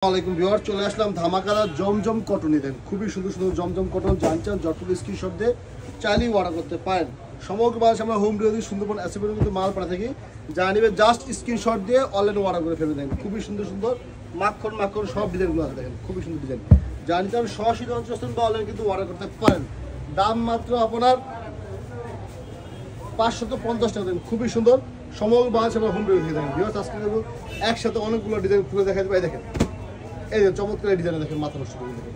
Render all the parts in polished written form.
আসসালামাইকুম ভিউয়ার, চলে আসলাম ধামাকাদার জমজম কটন দেন। খুবই সুন্দর সুন্দর জমজম কটন জানছেন যতটুকু স্ক্রিনশট দিয়ে চাইলেই অর্ডার করতে পারেন। সমগ্র বাংলাদেশে আমরা হোম ডেলিভারি সুন্দরবন অ্যাসেম্বলি কিন্তু মাল পাঠা থাকি, যা নিবে জাস্ট স্ক্রিনশট দিয়ে অনলাইনে অর্ডার করে ফেলে দেন। খুবই সুন্দর সুন্দর মাখন মাখন সব ডিজাইনগুলো আছে, দেখেন খুবই সুন্দর ডিজাইন। যা নিতে আমি সরাসরি অঞ্চল বা অনলাইনে কিন্তু অর্ডার করতে পারেন। দাম মাত্র আপনার 550 টাকা দেন। খুবই সুন্দর সমগ্র বাংলাদেশে আমরা হোম ডেলিভারি দেখেন। ভিউয়ার্স আজকে কিন্তু একসাথে অনেকগুলো ডিজাইন খুলে দেখা যাবে। দেখেন এই যে চমৎকার ডিজাইন দেখেন, মাথা নষ্ট করে দেখেন,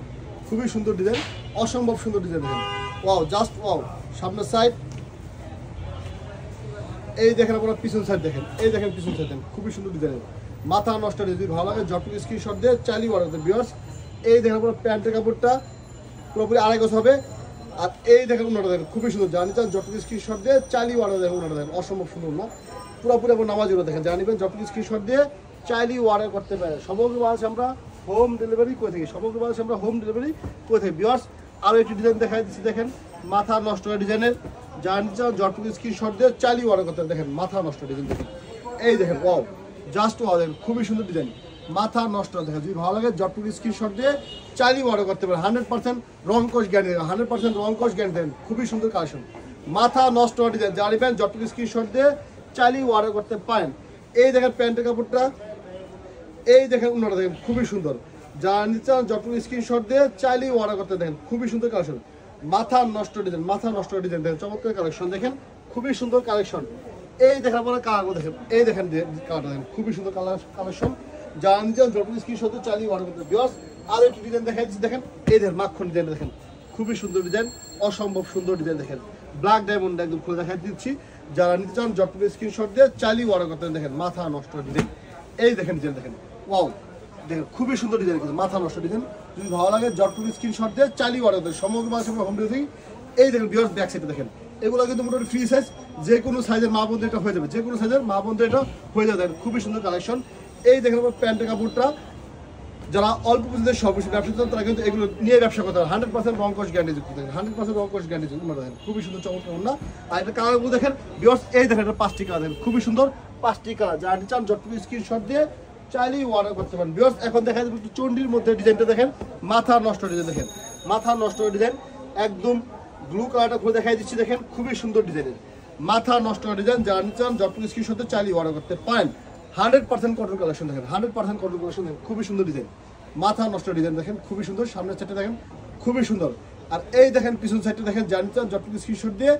খুবই সুন্দর ডিজাইন, অসম্ভব সুন্দর ডিজাইন দেখেন। Wow, just wow. সামনের সাইড এই দেখেন, আপনার পিছন সাইড দেখেন, এই দেখেন পিছন সাইড দেখেন, খুবই সুন্দর ডিজাইন, মাথা নষ্ট। যদি ভালো লাগে যতটুকু স্ক্রিনশট দিয়ে চাইলেই অর্ডার করতে। ভিউয়ার্স এই দেখেন আপনার প্যান্টের কাপড়টা পুরোপুরি আড়াই গজ হবে, আর এই দেখেন উন্নটা দেখেন খুবই সুন্দর। জানি চান যতটুকু স্ক্রিনশট দিয়ে চাইলেই অর্ডার দেখেন। উন্নটা দেখেন অসম্ভব সুন্দর না, পুরোপুরি আপনার নামাজগুলো দেখেন। জানিবেন যতটুকু স্ক্রিনশট দিয়ে চাইলেই অর্ডার করতে পারে। সমগ্র বাংলাদেশে আমরা হোম ডেলিভারি করে থাকি, সমগ্র বাংলাদেশে আমরা হোম ডেলিভারি করে থাকি। ভিউয়ার্স আরও একটি ডিজাইন দেখাই দিচ্ছি, দেখেন মাথা নষ্ট ডিজাইনের। জানি চান যতটুকু স্ক্রিনশট দিয়ে চাইলেই অর্ডার করতে দেখেন, মাথা নষ্ট ডিজাইন দেখেন। এই দেখেন ওয়াও, জাস্ট ওয়াও দেখেন, খুবই সুন্দর ডিজাইন, মাথা নষ্ট দেখেন। যদি ভালো লাগে যতটুকু স্ক্রিনশট দিয়ে চাইলেই অর্ডার করতে পারেন। 100% রং কোচ গ্যারান্টি দেন, 100% রং কোচ গ্যারান্টি দেন। খুবই সুন্দর কালেকশন, মাথা নষ্ট ডিজাইন। জানিবেন যতটুকু স্ক্রিনশট দিয়ে চাইলেই অর্ডার করতে পারেন। এই দেখেন প্যান্টের কাপড়টা, এই দেখেন উন্নটা দেখেন, খুবই সুন্দর। যা নিতে চান যতটুকু স্ক্রিনশট দিয়ে চাইলেই অর্ডার করতে দেখেন, খুবই সুন্দর কালেকশন, মাথা নষ্ট ডিজাইন, মাথা নষ্ট ডিজাইন দেখেন, চমৎকার কালেকশন দেখেন, খুবই সুন্দর কালেকশন। এই দেখেন আপনারা কালারগুলো দেখেন, এই দেখেন কালারটা দেখেন, খুবই সুন্দর কালেকশন। যা নিতে চান যতটুকু স্ক্রিনশট দিয়ে চাইলেই অর্ডার করতে। ভিউয়ার্স আর একটি ডিজাইন দেখাই দিচ্ছি, দেখেন এই দেখেন মাখন ডিজাইন দেখেন, খুবই সুন্দর ডিজাইন, অসম্ভব সুন্দর ডিজাইন দেখেন। ব্ল্যাক ডায়মন্ড একদম খুলে দেখাই দিচ্ছি। যারা নিতে চান যতটুকু স্ক্রিনশট দিয়ে চাইলেই অর্ডার করতে দেখেন, মাথা নষ্ট ডিজাইন। এই দেখেন ডিজাইন দেখেন, ওয়াও দেখেন খুবই সুন্দর ডিজাইন, কিন্তু মাথা নষ্ট ডিজাইন। যদি ভালো লাগে যতটুকু স্ক্রিনশট দিয়ে চাইলেই অর্ডার করতে। সমগ্র মাসে আমরা হোম ডেলিভারি। এই দেখেন ভিউয়ার্স ব্যাক সাইডে দেখেন, এগুলো কিন্তু মোটামুটি ফ্রি সাইজ, যে কোনো সাইজের মা বোনদের এটা হয়ে যাবে, যে কোনো সাইজের মা বোনদের এটা হয়ে যাবে। খুবই সুন্দর কালেকশন। এই দেখেন আমার প্যান্টের কাপড়টা, যারা অল্প পুঁজিতে সর্বশেষ ব্যবসা চান তারা কিন্তু এগুলো নিয়ে ব্যবসা করতে হবে। 100% রং কোচ গ্যারান্টি যুক্ত দেখেন, 100% রং কোচ গ্যারান্টি যুক্ত দেখেন, খুবই সুন্দর চমৎকার না। আর এটা কালারগুলো দেখেন ভিউয়ার্স, এই দেখেন এটা 5টি কালার দেখেন, খুবই সুন্দর 5টি কালার। যারা চান যতটুকু স্ক্রিনশট দিয়ে চাইলেই অর্ডার করতে পারেন। ভিউয়ার্স এখন দেখা যাবে একটু চন্ডির মধ্যে ডিজাইনটা দেখেন, মাথা নষ্ট ডিজাইন দেখেন, মাথা নষ্ট ডিজাইন, একদম ব্লু কালারটা খুলে দেখাই দিচ্ছি, দেখেন খুবই সুন্দর ডিজাইনের, মাথা নষ্ট ডিজাইন। যারা চান যতটুকু স্ক্রিনশট দিয়ে চাইলেই অর্ডার করতে পারেন। 100% কটন কালেকশন দেখেন, 100% কটন কালেকশন দেখেন, খুবই সুন্দর ডিজাইন, মাথা নষ্ট ডিজাইন দেখেন, খুবই সুন্দর। সামনের সাইডটা দেখেন খুবই সুন্দর, আর এই দেখেন পিছন সাইডটা দেখেন। জানি চান যতটুকু স্ক্রিনশট দিয়ে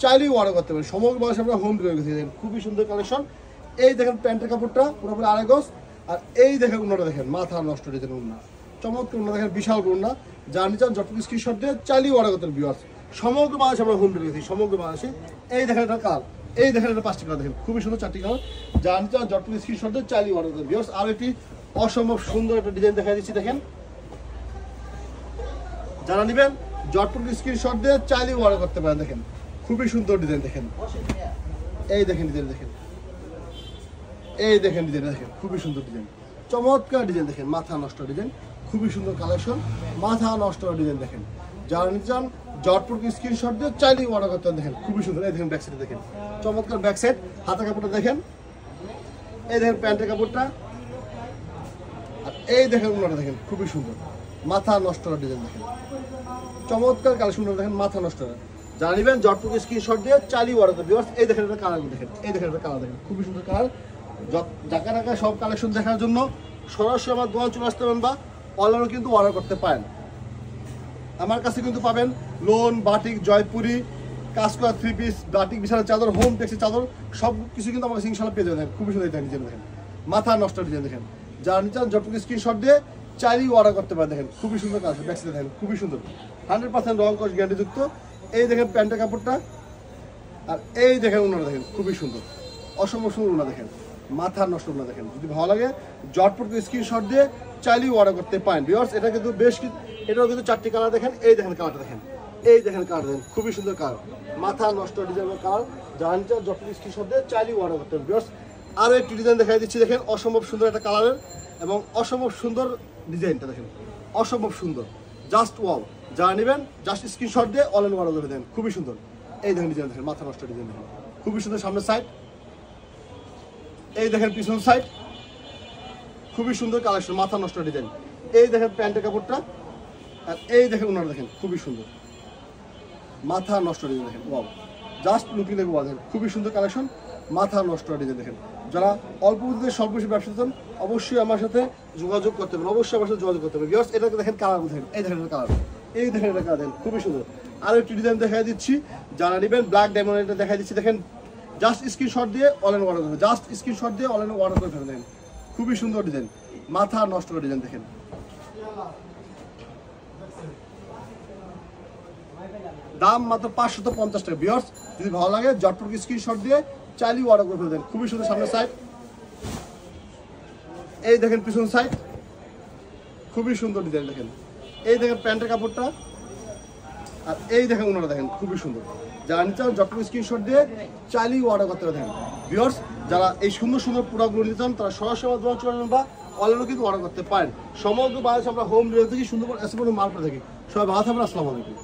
চাইলেই অর্ডার করতে পারেন। সমগ্র বাংলাদেশে আমরা হোম ডেলিভারি দেখেন, খুবই সুন্দর কালেকশন। এই দেখেন প্যান্টের কাপড়টা পুরোপুরি আড়াই গজ, আর এই দেখেন উন্নাটা দেখেন, মাথা নষ্ট ডিজাইন উন্না, চমৎকার উন্না দেখেন, বিশাল উন্না। জানি চান যতটুকু স্ক্রিনশট দিয়ে চাইলেই অর্ডার করতে ভিউয়ার্স। সমগ্র বাংলাদেশে আমরা হোম ডেলিভারি দেখি, সমগ্র বাংলাদেশে। এই দেখেন এটা কালার, এই দেখেন এটা 5টি কালার দেখেন, খুবই সুন্দর 4টি কালার। জানি চান যতটুকু স্ক্রিনশট দিয়ে চাইলেই অর্ডার করতে ভিউয়ার্স। আর একটি অসম্ভব সুন্দর একটা ডিজাইন দেখা দিচ্ছি, দেখেন যারা নেবেন যতটুকু স্ক্রিনশট দিয়ে চাইলেই অর্ডার করতে পারেন। দেখেন খুবই সুন্দর ডিজাইন দেখেন, এই দেখেন ডিজাইন দেখেন, এই দেখেন ডিজাইন দেখেন, খুবই সুন্দর ডিজাইন, চমৎকার ডিজাইন দেখেন, মাথা নষ্ট ডিজাইন, খুবই সুন্দর কালেকশন, মাথা নষ্ট ডিজাইন দেখেন। যারা নিতে চান যতটুকু স্ক্রিনশট দিয়ে চাইলেই অর্ডার করতে দেখেন, খুবই সুন্দর। এই দেখেন ব্যাক সাইড দেখেন, চমৎকার ব্যাক সাইড, হাতা কাপড়টা দেখেন, এই দেখেন প্যান্টের কাপড়টা, আর এই দেখেন উন্নটা দেখেন, খুবই সুন্দর, মাথা নষ্ট ডিজাইন দেখেন, চমৎকার কালেকশন দেখেন, মাথা নষ্ট। যারা নেবেন যতটুকু স্ক্রিনশট দিয়ে চাইলেই অর্ডার করতে ভিউয়ার্স। এই দেখেন এটা কালারগুলো দেখেন, এই দেখেন এটা কালার দেখেন, খুবই সুন্দর কালার। ঢাকা ঢাকা সব কালেকশন দেখার জন্য সরাসরি আমার দোকান চলে আসতে পারেন, বা অনলাইনেও কিন্তু অর্ডার করতে পারেন। আমার কাছে কিন্তু পাবেন লোন, বাটিক, জয়পুরি, কাজকরা, 3 পিস, বাটিক, বিছানার চাদর, হোম টেক্সের চাদর, সব কিছু কিন্তু আমার কাছে ইনশাল্লাহ পেয়ে যাবেন। খুবই সুন্দর ডিজাইন দেখেন, মাথা নষ্ট ডিজাইন দেখেন। যারা নিতে চান যতটুকু স্ক্রিনশট দিয়ে চাইলেই অর্ডার করতে পারেন। দেখেন খুবই সুন্দর কাজ, ব্যাকসাইডে দেখেন খুবই সুন্দর, 100% রং কোচ গ্যারান্টি যুক্ত। এই দেখেন প্যান্টের কাপড়টা, আর এই দেখেন উন্নটা দেখেন, খুবই সুন্দর, অসম্ভব সুন্দর উন্না দেখেন, মাথা নষ্ট উন্না দেখেন। যদি ভালো লাগে জটপট স্ক্রিনশট দিয়ে চাইলেই অর্ডার করতে পারেন ভিউয়ার্স। এটা কিন্তু বেশ, এটাও কিন্তু 4টি কালার দেখেন, এই দেখেন কালারটা দেখেন, এই দেখেন কালার দেখেন, খুবই সুন্দর কালার, মাথা নষ্ট ডিজাইনের কালার। জানি চান যতটুকু স্ক্রিনশট দিয়ে চাইলেই অর্ডার করতে হবে ভিউয়ার্স। আরও একটি ডিজাইন দেখাই দিচ্ছি, দেখেন অসম্ভব সুন্দর একটা কালারের, এবং অসম্ভব সুন্দর ডিজাইনটা দেখেন, অসম্ভব সুন্দর, জাস্ট ওয়াও। যারা নেবেন জাস্ট স্ক্রিনশট দিয়ে অনলাইন অর্ডার করে দেন, খুবই সুন্দর। এই দেখেন ডিজাইন দেখেন, মাথা নষ্ট ডিজাইন দেখেন, খুবই সুন্দর। সামনের সাইড, এই দেখেন পিছন সাইড, খুবই সুন্দর কালেকশন, মাথা নষ্ট ডিজাইন। এই দেখেন প্যান্টের কাপড়টা, আর এই দেখেন ওনারা দেখেন খুবই সুন্দর মাথা নষ্ট ডিজাইন দেখেন। ওয়াও, জাস্ট লুকিং দেখে দেখেন খুবই সুন্দর কালেকশন, মাথা নষ্ট ডিজাইন দেখেন। যারা অল্প পুঁজিতে স্বল্প বেশি ব্যবসা চান অবশ্যই আমার সাথে যোগাযোগ করতে হবে, অবশ্যই আমার সাথে যোগাযোগ করতে হবে। ভিউয়ার্স এটা দেখেন কালার দেখেন, এই দেখেন কালার, এই দেখেন এটা কালার দেখেন খুবই সুন্দর। আর একটি ডিজাইন দেখাই দিচ্ছি, যারা নেবেন ব্ল্যাক ডায়মন্ড এটা দেখাই দিচ্ছি। দেখেন জাস্ট স্ক্রিনশট দিয়ে অনলাইন অর্ডার করবেন, জাস্ট স্ক্রিনশট দিয়ে অনলাইনে অর্ডার করে ফেলেন। দেখেন খুবই সুন্দর ডিজাইন, মাথা নষ্ট করা ডিজাইন দেখেন। দাম মাত্র 550 টাকা। ভিউয়ার্স যদি ভালো লাগে জটপট স্ক্রিনশট দিয়ে চাইলেই অর্ডার করে ফেলে দেন। খুবই সুন্দর সামনের সাইড, এই দেখেন পিছন সাইড, খুবই সুন্দর ডিজাইন দেখেন। এই দেখেন প্যান্টের কাপড়টা, আর এই দেখেন ওনারা দেখেন খুবই সুন্দর। যারা নিতে চান জটপট স্ক্রিনশট দিয়ে চাইলেই অর্ডার করতে পারেন। ভিউয়ার্স যারা এই সুন্দর সুন্দর প্রোডাক্টগুলো নিতে চান তারা সরাসরি যোগাযোগ করবেন বা অনলাইনেও কিন্তু অর্ডার করতে পারেন। সমগ্র বাংলাদেশে আমরা হোম ডেলিভারি থেকে সুন্দর করে মাল করে থাকি। সবাই ভালো থাকবেন, আসসালামু আলাইকুম।